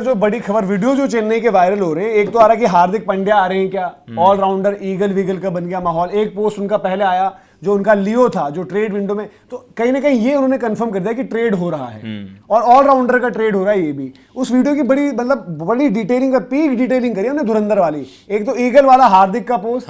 जो बड़ी खबर वीडियो जो चेन्नई के वायरल हो रहे हैं, एक तो आ रहा है कि हार्दिक पांड्या आ रहे हैं क्या, ऑलराउंडर ईगल वीगल का बन गया माहौल। एक पोस्ट उनका पहले आया जो उनका लियो था जो ट्रेड विंडो में, तो कहीं ना कहीं ये उन्होंने कंफर्म कर दिया कि ट्रेड हो रहा है और ऑलराउंडर का ट्रेड हो रहा है। ये भी उस वीडियो की बड़ी मतलब बड़ी डिटेलिंग, पीक डिटेलिंग करी हमने धुरंधर वाली। एक तो ईगल वाला हार्दिक का पोस्ट,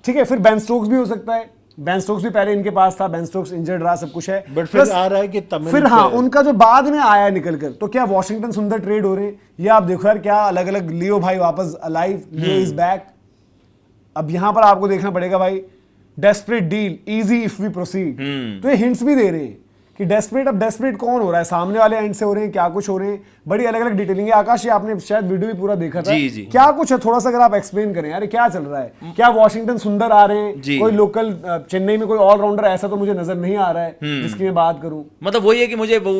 ठीक है, फिर बेन स्टोक्स भी हो सकता है, बेन स्टोक्स भी पहले इनके पास था, बेन स्टोक्स इंजर्ड रहा, सब कुछ है, बट फिर आ रहा है कि तमिल फिर हाँ उनका जो बाद में आया निकल कर, तो क्या वॉशिंगटन सुंदर ट्रेड हो रहे हैं, ये आप देखो यार, क्या अलग अलग लियो भाई वापस अलाइव, लियो इज बैक। अब यहां पर आपको देखना पड़ेगा भाई, desperate deal easy if we proceed, तो ये हिंट्स भी दे रहे हैं कि डेस्परेट, अब डेस्परेट कौन हो रहा है, सामने वाले एंड से हो रहे हैं, क्या कुछ हो रहे हैं, बड़ी अलग अलग डिटेलिंग है। आकाश ये आपने शायद वीडियो भी पूरा देखा था, जी, जी। क्या कुछ है, थोड़ा सा अगर आप एक्सप्लेन करें यार क्या चल रहा है, क्या वॉशिंगटन सुंदर आ रहे हैं, कोई लोकल चेन्नई में कोई ऑलराउंडर ऐसा तो मुझे नजर नहीं आ रहा है जिसकी मैं बात करूं, मतलब वही है कि मुझे वो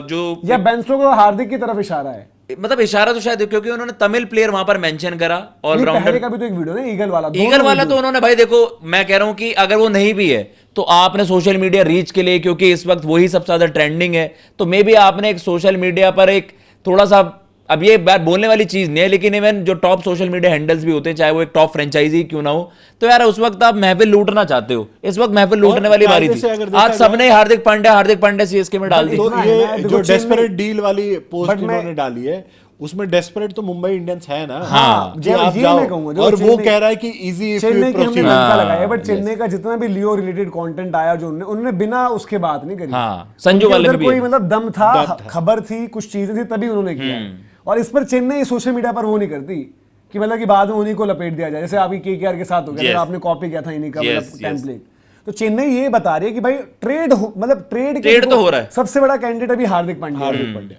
जो या बेन स्टोक्स और हार्दिक की तरफ इशारा है, मतलब इशारा तो शायद क्योंकि उन्होंने तमिल प्लेयर वहां पर मेंशन करा ऑलराउंडर। पहले का भी तो एक वीडियो है ईगल वाला, ईगल वाला तो उन्होंने भाई देखो, मैं कह रहा हूं कि अगर वो नहीं भी है तो आपने सोशल मीडिया रीच के लिए, क्योंकि इस वक्त वही सबसे ज्यादा ट्रेंडिंग है, तो मे बी आपने एक सोशल मीडिया पर एक थोड़ा सा, अब ये बात बोलने वाली चीज नहीं है, लेकिन इवन जो टॉप सोशल मीडिया हैंडल्स भी होते हैं, चाहे वो एक टॉप फ्रेंचाइजी क्यों ना हो, तो यार उस वक्त आप महफिल लूटना चाहते हो, इस वक्त महफिल लूटने वाली बारी थी। आज सबने हार्दिक पांड्या सीएसके में डाल दी। तो ये जो डेस्परेट डील वाली पोस्ट इन्होंने डाली है, उसमें डेस्परेट तो मुंबई इंडियंस है ना, हाँ, कि आप जाओ, और वो कह रहा है कि इजी इफ चेन्नई की हमने प्रोसीड। लंका लगाया, बट चेन्नई का जितना भी लियो रिलेटेड कंटेंट आया जो उन्होंने बिना उसके बात नहीं करी। हाँ, संजू वाले में भी कोई मतलब दम था, खबर थी, कुछ चीजें थी, तभी उन्होंने किया। और इस पर चेन्नई सोशल मीडिया पर वो नहीं करती कि मतलब कि बाद में उन्हीं को लपेट दिया जाए, जैसे अभी केकेआर के साथ हो गया, आपने कॉपी किया था इन्हीं का मतलब टेम्पलेट। तो चेन्नई ये बता रही है कि भाई ट्रेड मतलब ट्रेड तो हो रहा है। सबसे बड़ा कैंडिडेट अभी हार्दिक पांड्या,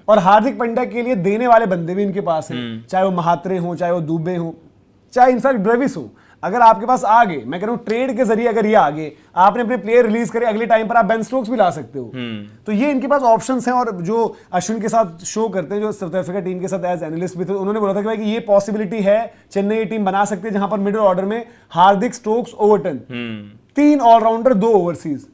और हार्दिक पांड्या के लिए देने वाले बंदे भी इनके पास हैं, चाहे वो महात्रे हो, चाहे वो दुबे हो, चाहे इनफैक्ट ब्रेविस हो। अगर आपके पास आ गए, मैं कह रहा हूं ट्रेड के जरिए अगर ये आ गए, आपने अपने प्लेयर रिलीज करे, अगले टाइम पर आप बेन स्टोक्स भी ला सकते हो, तो ये इनके पास ऑप्शंस हैं। और जो अश्विन के साथ शो करते हैं, जो साउथ अफ्रीका टीम के साथ एज एनालिस्ट भी थे, उन्होंने बोला था कि भाई ये पॉसिबिलिटी है, चेन्नई टीम बना सकती है जहां पर मिडिल ऑर्डर में हार्दिक, स्टोक्स, ओवरटन, 3 ऑलराउंडर, 2 ओवरसीज,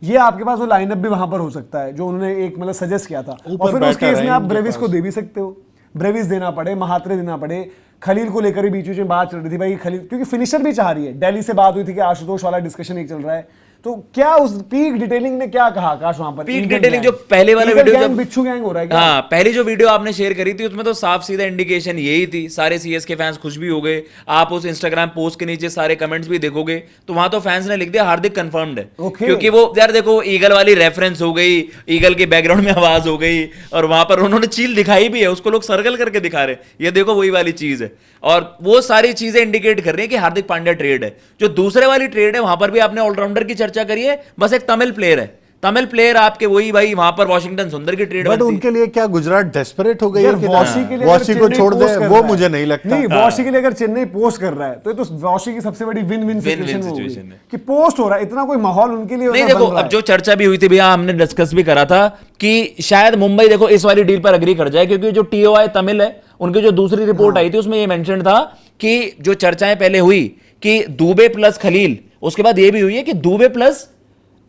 ये आपके पास वो लाइनअप भी वहां पर हो सकता है जो उन्होंने एक मतलब सजेस्ट किया था। और फिर उस केस में आप ब्रेविस को दे भी सकते हो, ब्रेविस देना पड़े, महात्रे देना पड़े, खलील को लेकर भी बीच में बात चल रही थी भाई, खलील क्योंकि फिनिशर भी चाह रही है, दिल्ली से बात हुई थी कि आशुतोष वाला डिस्कशन एक चल रहा है, तो क्या उस पीक डिटेलिंग ने क्या कहा आकाश वहां पर? पीक डिटेलिंग जो पहले वाला वीडियो, जब बिच्छू गैंग हो रहा है क्या? हाँ, पहली जो वीडियो आपने शेयर करी थी उसमें तो साफ सीधा इंडिकेशन यही थी, सारे सीएसके फैंस खुश भी हो गए। आप उस इंस्टाग्राम पोस्ट के नीचे सारे कमेंट्स भी देखोगे तो वहां तो फैंस ने लिख दिया हार्दिक कंफर्म्ड है, क्योंकि वो यार देखो ईगल वाली रेफरेंस हो गई, ईगल के बैकग्राउंड में आवाज हो गई, और वहां पर उन्होंने चील दिखाई भी है, उसको लोग सर्कल करके दिखा रहे हैं, ये देखो वही वाली चीज है, और वो सारी चीजें इंडिकेट कर रही है कि हार्दिक पांड्या ट्रेड है। जो दूसरे वाली ट्रेड है वहां पर भी आपने ऑलराउंडर की चर्चा करी है, बस एक तमिल प्लेयर है, तमिल प्लेयर आपके वही भाई वहां पर वॉशिंगटन सुंदर की ट्रेड बट उनके लिए क्या गुजरात डेस्परेट हो गई है कि वॉशी के लिए वॉशी को छोड़ दे, वो मुझे नहीं लगता। नहीं, वॉशी के लिए अगर चेन्नई पोस्ट कर रहा है तो वॉशी की सबसे बड़ी विन विन सिचुएशन है कि पोस्ट हो रहा है, इतना कोई माहौल उनके लिए नहीं। देखो अब जो चर्चा भी हुई थी भैया, हमने डिस्कस भी करा था कि शायद मुंबई देखो इस वाली डील पर अग्री कर जाए, क्योंकि जो टीओआई तमिल है उनकी जो दूसरी रिपोर्ट आई थी उसमें ये मेंशन था कि जो चर्चाएं पहले हुई कि दुबे प्लस खलील, उसके बाद ये भी हुई है कि दुबे प्लस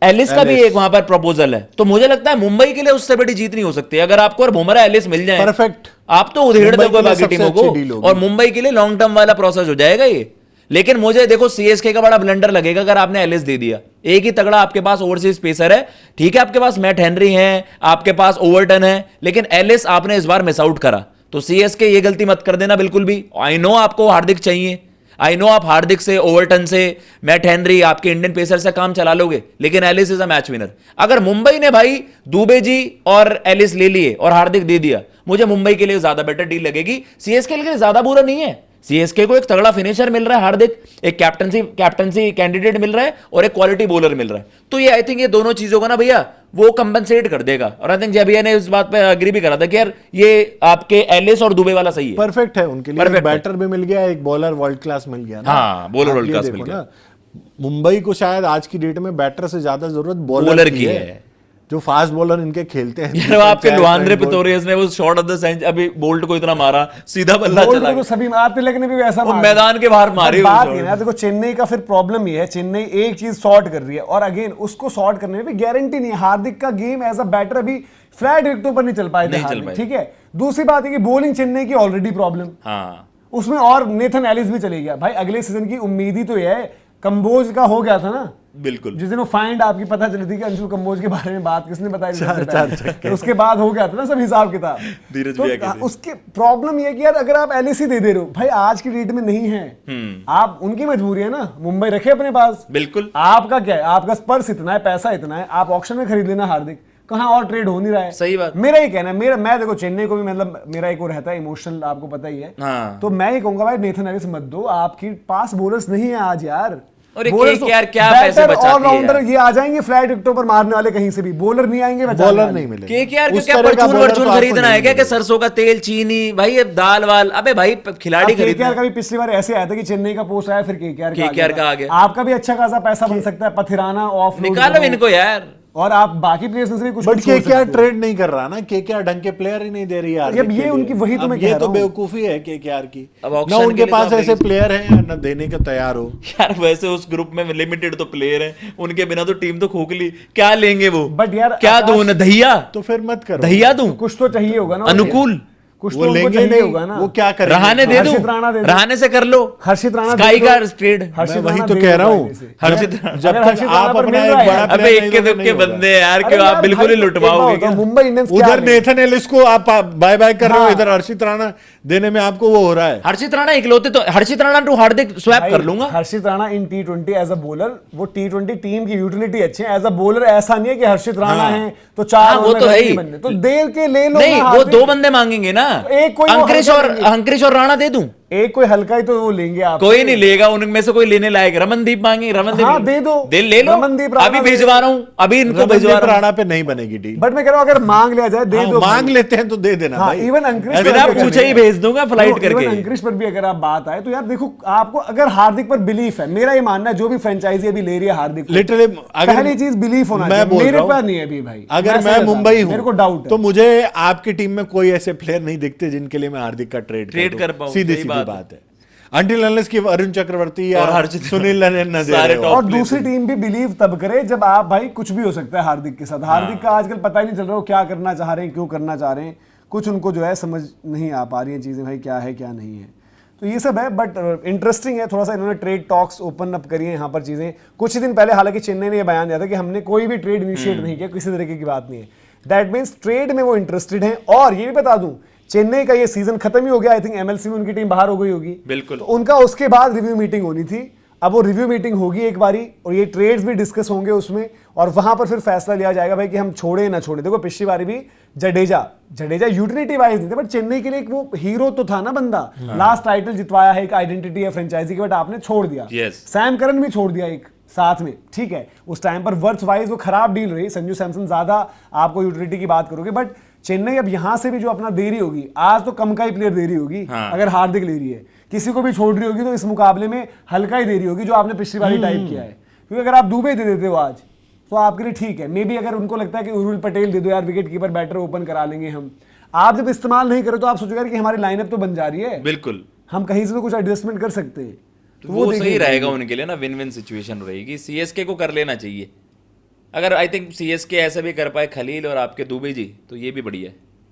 एलिस का भी एक वहां पर प्रपोजल है। तो मुझे लगता है मुंबई के लिए उससे बड़ी जीत नहीं हो सकती अगर आपको और बुमराह एलिस मिल जाए, परफेक्ट, आप तो उधेड़ दोगे बाकी टीमों को, और मुंबई के लिए लॉन्ग टर्म वाला प्रोसेस हो जाएगा ये। लेकिन मुझे देखो सीएसके का बड़ा ब्लंडर लगेगा अगर आपने एलिस दे दिया। एक ही तगड़ा आपके पास ओवरसीज पेसर है, ठीक है, आपके पास मैट हेनरी है, आपके पास ओवरटन है, लेकिन एलिस आपने इस बार मिस आउट करा। तो सीएसके ये गलती मत कर देना बिल्कुल भी। आई नो आपको हार्दिक चाहिए, आई नो आप हार्दिक से, ओवरटन से, मैट हेनरी, आपके इंडियन पेसर से काम चला लोगे, लेकिन Ellis is a match winner. अगर मुंबई ने भाई दुबे जी और एलिस ले लिए और हार्दिक दे दिया, मुझे मुंबई के लिए ज्यादा बेटर डील लगेगी। सीएसके के लिए ज्यादा बुरा नहीं है, सीएसके को एक तगड़ा फिनिशर मिल रहा है हार्दिक, एक कैप्टनसी कैंडिडेट मिल रहा है और एक क्वालिटी बॉलर मिल रहा है। तो ये आई थिंक ये दोनों चीजों को ना भैया वो कंपनसेट कर देगा। और आई थिंक जबिया ने इस बात पे अग्री भी करा था कि यार ये आपके एलिस और दुबे वाला सही है, परफेक्ट है उनके लिए। एक बैटर भी मिल गया, एक बॉलर वर्ल्ड क्लास मिल गया ना। हाँ, बॉलर वर्ल्ड क्लास मिल गया। मुंबई को शायद आज की डेट में बैटर से ज्यादा जरूरत बॉलर की है, जो फास्ट बॉलर इनके खेलते हैं। यार आपके लुआंद्रे पितोरियस ने वो शॉट ऑफ द सेंचुरी अभी बोल्ट को इतना मारा, सीधा बल्ला चला, तो सभी मारते लेकिन भी वैसा मैदान के बाहर मारे। बात है ना, देखो चेन्नई का फिर प्रॉब्लम ये है, चेन्नई एक चीज सॉर्ट कर रही है और अगेन उसको सॉर्ट करने में भी गारंटी नहीं है। हार्दिक का गेम एज अ बैटर अभी फ्लैट विकेटों पर नहीं चल पाए थे, ठीक है। दूसरी बात है कि बॉलिंग चेन्नई की ऑलरेडी प्रॉब्लम, हाँ उसमें और नेथन एलिस भी चले गया भाई। अगले सीजन की उम्मीद ही तो ये है, कंबोज का हो गया था ना बिल्कुल। जिस दिन वो फाइंड आपकी पता चली थी कि अंशुल कंबोज के बारे में बात किसने बताई सबसे पहले, तो उसके बाद हो गया था ना सब हिसाब किताब। धीरज तो भैया कहते हैं। उसके प्रॉब्लम ये है कि यार अगर आप एलएसी दे रहे हो भाई, आज की डेट में नहीं है, आप उनकी मजबूरी है ना, मुंबई रखे अपने पास। बिल्कुल। आपका क्या है, आपका स्पर्श इतना है, पैसा इतना है, आप ऑक्शन में खरीद लेना हार्दिक, कहाँ और ट्रेड हो नहीं रहा है। सही बात। मेरा ही कहना है, मैं देखो चेन्नई को भी मतलब मेरा एक वो रहता है इमोशनल, आपको पता ही है। हाँ। तो मैं ही कहूंगा भाई नेथन एलिस मत दो, आपके पास बॉलर्स नहीं है आज यार। और एक bowlers तो यार क्या पैसे बचाती है ऑलराउंडर यार। ये आ जाएंगे फ्लाइट विकेटों पर मारने वाले, कहीं से भी बॉलर नहीं आएंगे, बॉलर नहीं मिलेगा। केकेआर उस क्या तरह का परचून bowler वर्चून तो आपको खरीदना नहीं है क्या कि मिलेगा। सरसों का तेल, चीनी, भाई ये दाल वाल, अबे भाई खिलाड़ी खरीदना केकेआर का भी पिछली बार ऐसे आया था कि चेन्नई का पोस्ट आया, फिर केकेआर का आ गया। आपका भी अच्छा खासा पैसा बन सकता है, पथिराना ऑफ निकालो इनको यार। और आप बाकी प्लेयर्स में से भी कुछ बट कुछ छोड़ केकेआर सकते हो। ट्रेड नहीं कर रहा ना, केकेआर ढंग के प्लेयर ही नहीं दे रही यार। अब ये उनकी वही तो मैं कह ये रहा तो हूं। बेवकूफी है केकेआर की, अब ना auction के उनके लिए पास तो आप ऐसे देख प्लेयर हैं ना देने के तैयार हो। यार वैसे उस ग्रुप में लिमिटेड तो प्लेयर हैं, उनके बिना तो टीम तो खोखली, क्या लेंगे वो? बट यार क्या आकाश- दूं? दहिया तो फिर मत करो। दहिया दूं? कुछ तो चाहिए होगा ना, अनुकूल कुछ वो तो उनको लेंगे चाहिए नहीं, होगा ना। वो क्या करेंगे? रहाने दे हर्षित राणा दे दूं, दो। रहाने से कर लो, हर्षित राणा स्काई दे का दो। ट्रेड। हर्षित मैं वही राणा तो दे कह दो रहा हूँ। आगे से। हर्षित जब अगर तक हर्षित राणा आप पर अपना मिल एक रहा है बड़ा यार। अबे प्लेयर इक्के नहीं दुक्के होगा। बंदे हैं यार, अरे क्यों आप यार बिल्कुल ही भाई, लुटवाओगे एक बात क्या? बताओ, मुंबई इंडियंस क्या उधर है? नेथन एलिस को आप बाय बाय कर रहे हो, हाँ। इधर हर्षित राणा देने में आपको वो हो रहा है। हर्षित राणा इकलौते तो, हर्षित राणा टू हार्दिक स्वैप भाई, कर लूंगा। हर्षित राणा इन टी20 एज अ बॉलर, वो टी20 टीम की यूटिलिटी अच्छी है, एज अ बॉलर ऐसा नहीं है कि हर्षित राणा हाँ। है तो चार हाँ, वो ओवर में तो है रन ही। नहीं बनने, तो दे के ले लो नहीं ना वो हार्दिक। दो बंदे मांगेंगे ना, एक कोई वो अंकुरिश हल्का और लेंगे। अंकुरिश और राणा दे दूं? एक कोई हल्का ही तो वो लेंगे आप, कोई नहीं लेगा, उनमें से कोई लेने लायक। रमनदीप मांगे, रमनदीप हाँ, दे दो। ले लो, रमनदीप राणा अभी दे भिजवा रहा हूं, अभी इनको भिजवा रमनदीप रहा हूं। राणा पे नहीं बनेगी डील। बट मैं कह रहा हूँ अगर मांग लिया जाए दे हाँ, दो मांग भाई। लेते हैं तो दे देना हाँ, भाई। इवन अंकुरिश ऐसे पर बिना भी अगर- पूछे ही भेज दूंगा फ्लाइट इवन करके। अंकुरिश पर भी अगर आप बात आए तो यार देखो, आपको अगर हार्दिक पर बिलीफ है, मेरा ये मानना है जो भी फ्रेंचाइजी अभी ले रही है हार्दिक को, लिटरली अगर पहली चीज बिलीफ होना मैं चाहिए। बोल मेरे रहा हूं, पर नहीं है अभी भाई। अगर सही मैं बता मुंबई रहा हूं, हूं मेरे को डाउट है। तो मुझे आपकी टीम में कोई ऐसे प्लेयर नहीं दिखते जिनके लिए मैं हार्दिक का ट्रेड कर पाऊं, सीधी सही सीधी बात बात है। अंटिल अनलेस की अरुण चक्रवर्ती या और हर्षित सुनील नरेन न दे सारे रहे हो। top और प्लेयर दूसरी टीम भी बिलीव तब करे जब आप, भाई कुछ भी हो सकता है हार्दिक के साथ। हार्दिक का आजकल पता ही नहीं चल रहा वो क्या करना चाह रहे हैं, क्यों करना चाह रहे हैं, कुछ उनको जो है समझ नहीं आ पा रही है चीजें, भाई क्या है क्या नहीं है। तो ये सब है, बट इंटरेस्टिंग है थोड़ा सा। इन्होंने ट्रेड टॉक्स ओपन अप करी है यहाँ पर चीजें। कुछ ही दिन पहले हालांकि चेन्नई ने यह बयान दिया था कि हमने कोई भी ट्रेड इनिशिएट नहीं किया, किसी तरीके की बात नहीं है। दैट मीन्स ट्रेड में वो इंटरेस्टेड है। और ये भी बता दूं, चेन्नई का ये सीजन खत्म ही हो गया, आई थिंक एमएलसी में उनकी टीम बाहर हो गई होगी। बिल्कुल। तो उनका उसके बाद रिव्यू मीटिंग होनी थी। अब वो रिव्यू मीटिंग होगी एक बारी, और ये ट्रेड्स भी डिस्कस होंगे उसमें, और वहां पर फिर फैसला लिया जाएगा भाई कि हम छोड़े ना छोड़े। देखो पिछली बारी भी जडेजा यूटिलिटी वाइज नहीं थे, बट चेन्नई के लिए एक वो हीरो तो था ना बंदा। लास्ट टाइटल जितवाया है, एक आइडेंटिटी है फ्रेंचाइजी की, बट आपने छोड़ दिया। Yes. सैम करन भी छोड़ दिया एक साथ में, ठीक है। उस टाइम पर वर्थ वाइज वो खराब डील रही। संजू सैमसन ज्यादा आपको यूटिलिटी की बात करोगे, बट चेन्नई अब यहां से भी जो अपना दे रही होगी, आज तो कम का ही प्लेयर दे रही होगी। हाँ। अगर हार्दिक ले रही है, किसी को भी छोड़ रही होगी तो इस मुकाबले में हल्का ही दे रही होगी, जो आपने पिछली बारी टाइप किया है। क्योंकि अगर आप दुबे दे देते हो आज तो आपके लिए ठीक है। मे बी अगर उनको लगता है कि उर्विल पटेल दे दो यार, विकेट कीपर बैटर ओपन करा लेंगे हम, आप जब इस्तेमाल नहीं करो तो आप सोचोगे कि हमारी लाइनअप तो बन जा रही है, बिल्कुल, हम कहीं से तो कुछ एडजस्टमेंट कर सकते हैं। तो वो सही देखेंगे। रहेगा उनके लिए ना, विन विन सिचुएशन रहेगी। सीएसके को कर लेना चाहिए, अगर आई थिंक सीएसके ऐसा भी कर पाए खलील और आपके दुबे जी, तो ये भी बढ़िया है।